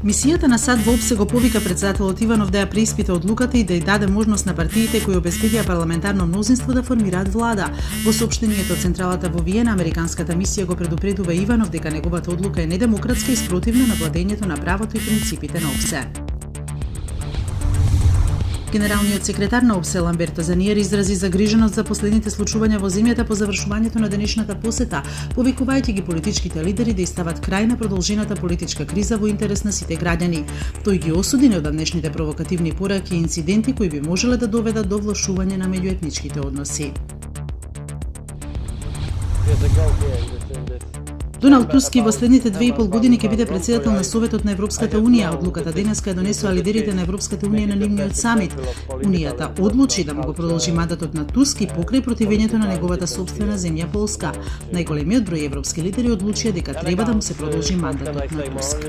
Мисијата на САД во опсего го повика претседателот Иванов да ја преиспита одлуката и да ја даде можност на партиите кои обезбедија парламентарно мнозинство да формираат влада. Во соопштението од централата во Виена, американската мисија го предупредува Иванов дека неговата одлука е недемократска и спротивна на владењето на правото и принципите на ОПСЕ. Генералниот секретар на ОПСЕ Ламберто Заниер изрази загриженост за последните случувања во земјата по завршувањето на денешната посета, повикувајќи ги политичките лидери да стават крај на продолжената политичка криза во интерес на сите граѓани. Тој ги осуди неодамнешните провокативни пораки и инциденти кои би можеле да доведат до влошување на меѓуетничките односи. Доналд Туск во следните 2,5 години ќе биде претседател на Советот на Европската Унија. Одлуката денеска ја донесоа лидерите на Европската Унија на нивниот самит. Унијата одлучи да му го продолжи мандатот на Туск и покрај противењето на неговата сопствена земја Полска. Најголемиот број европски лидери одлучија дека треба да му се продолжи мандатот на Туск.